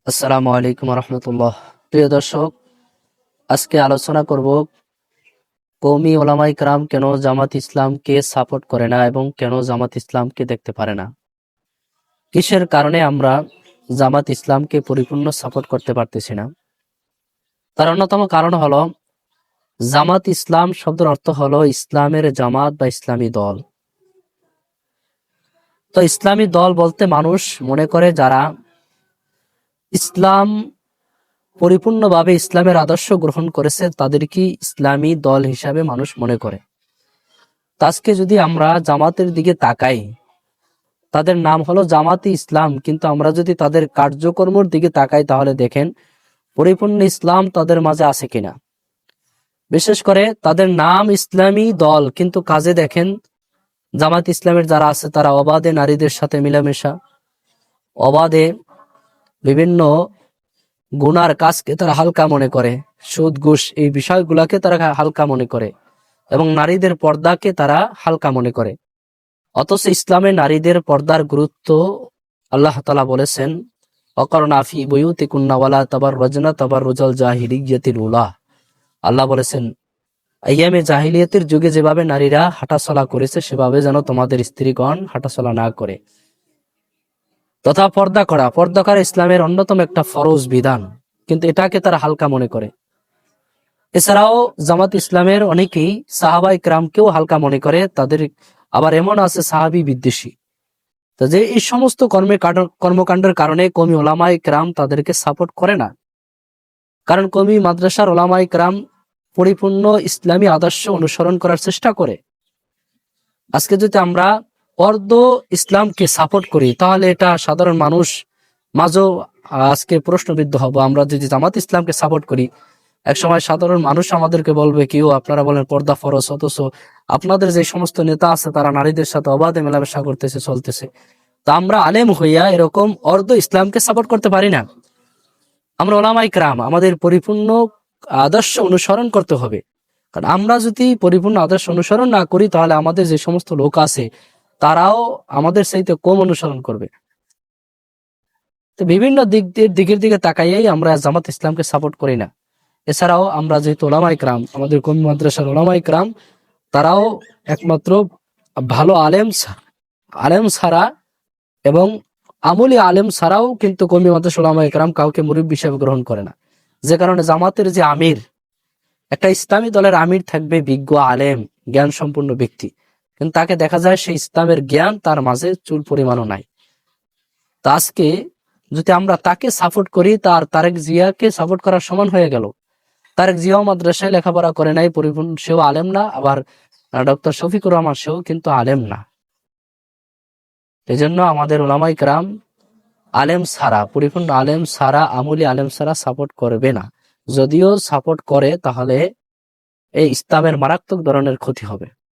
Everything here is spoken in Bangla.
আসসালামু আলাইকুম রহমতুল্লাহ। প্রিয় দর্শক, আজকে আলোচনা করব কওমি ওলামাই কেরাম কেন জামাত ইসলামকে সাপোর্ট করে না এবং কেন জামাত ইসলামকে দেখতে পারে না। কিসের কারণে আমরা জামাত ইসলামকে পরিপূর্ণ সাপোর্ট করতে পারতেছি না। তার অন্যতম কারণ হলো, জামাত ইসলাম শব্দের অর্থ হলো ইসলামের জামাত বা ইসলামী দল। তো ইসলামী দল বলতে মানুষ মনে করে যারা ইসলাম পরিপূর্ণভাবে ইসলামের আদর্শ গ্রহণ করেছে তাদেরকে ইসলামী দল হিসাবে মানুষ মনে করে। আজকে যদি আমরা জামাতের দিকে তাকাই, তাদের নাম হলো জামাতি ইসলাম, কিন্তু আমরা যদি তাদের কার্যকর্মের দিকে তাকাই তাহলে দেখেন পরিপূর্ণ ইসলাম তাদের মাঝে আছে কিনা। বিশেষ করে তাদের নাম ইসলামী দল, কিন্তু কাজে দেখেন জামাত ইসলামের যারা আছে তারা অবাধে নারীদের সাথে মিলামেশা, অবাধে বিভিন্ন গুনার কাজকে তারা হালকা মনে করে, সুদ ঘুষ এই বিষয়গুলাকে তারা হালকা মনে করে এবং নারীদের পর্দাকে তারা হালকা মনে করে। অথচ ইসলামে নারীদের পর্দার গুরুত্ব আল্লাহ তাআলা বলেছেন, ওয়াকারনা ফি বুয়ুতিকুন্না ওয়ালা তাবাররাজনা তাবাররুজাল জাহিলিয়াতিল উলা। আল্লাহ বলেছেন, আইয়ামে জাহিলিয়াতের যুগে যেভাবে নারীরা হাঁটাচলা করেছে সেভাবে যেন তোমাদের স্ত্রীগণ হাঁটাচলা না করে। তথা পর্দা করা ইসলামের অন্যতম একটা ফরজ বিধান, কিন্তু এটাকে তারা হালকা মনে করে। এছাড়াও জামাত ইসলামের অনেকেই সাহাবায়ে কেরামকেও হালকা মনে করে, তাদের আবার এমন আছে সাহাবী বিদ্বেষী। তো যে এই সমস্ত কর্মকাণ্ডের কারণে কওমি ওলামায়ে কেরাম তাদেরকে সাপোর্ট করে না। কারণ কওমি মাদ্রাসার ওলামায়ে কেরাম পরিপূর্ণ ইসলামী আদর্শ অনুসরণ করার চেষ্টা করে। আজকে যদি আমরা অর্ধ ইসলামকে সাপোর্ট করি তাহলে এটা সাধারণ মানুষ মাঝেও আজকে প্রশ্নবিদ্ধ হব। আমরা যদি জামাত ইসলামকে সাপোর্ট করি, একসময় সাধারণ মানুষ আমাদেরকে বলবে, কেউ আপনারা বলেন পর্দা ফরজ, অথচ আপনাদের যে সমস্ত নেতা আছে তারা নারীদের সাথে অবাধে মেলামেশা করতেছে, চলতেছে। তা আমরা আলেম হইয়া এরকম অর্ধ ইসলামকে সাপোর্ট করতে পারি না। আমরা ওলামায়ে কেরাম আমাদের পরিপূর্ণ আদর্শ অনুসরণ করতে হবে। কারণ আমরা যদি পরিপূর্ণ আদর্শ অনুসরণ না করি তাহলে আমাদের যে সমস্ত লোক আছে তারাও আমাদের চাইতে কম অনুসরণ করবে। তো বিভিন্ন দিকের দিকে তাকাইয়াই আমরা জামাত ইসলামকে সাপোর্ট করি না। এছাড়াও আমরা যেহেতু ওলামায়ে কেরাম, আমাদের কওমি মাদ্রাসার ওলামায়ে কেরাম তারাও একমাত্র ভালো আলেম ছাড়া এবং আমলি আলেম ছাড়াও কিন্তু কওমি মাদ্রাসার ওলামায়ে কেরাম কাউকে মুরব্বি হিসেবে গ্রহণ করে না। যে কারণে জামাতের যে আমির, একটা ইসলামী দলের আমির থাকবে বিজ্ঞ আলেম জ্ঞান সম্পন্ন ব্যক্তি, কিন্তু তাকে দেখা যায় সেই ইসলামের জ্ঞান তার মাঝে চুল পরিমাণও নাই। তা আজকে যদি আমরা তাকে সাপোর্ট করি, তারেক জিয়াকে সাপোর্ট করার সমান হয়ে গেল। তারেক জিয়াও মাদ্রাসায় লেখাপড়া করে নাই, পরিপূর্ণ সেও আলেম না, আবার ডক্টর শফিকুর রহমান সেও কিন্তু আলেম না। এই জন্য আমাদের ওলামায়ে কেরাম আলেম ছাড়া, পরিপূর্ণ আলেম ছাড়া, আমলি আলেম ছাড়া সাপোর্ট করবে না। যদিও সাপোর্ট করে তাহলে এই ইসলামের মারাত্মক ধরনের ক্ষতি হবে।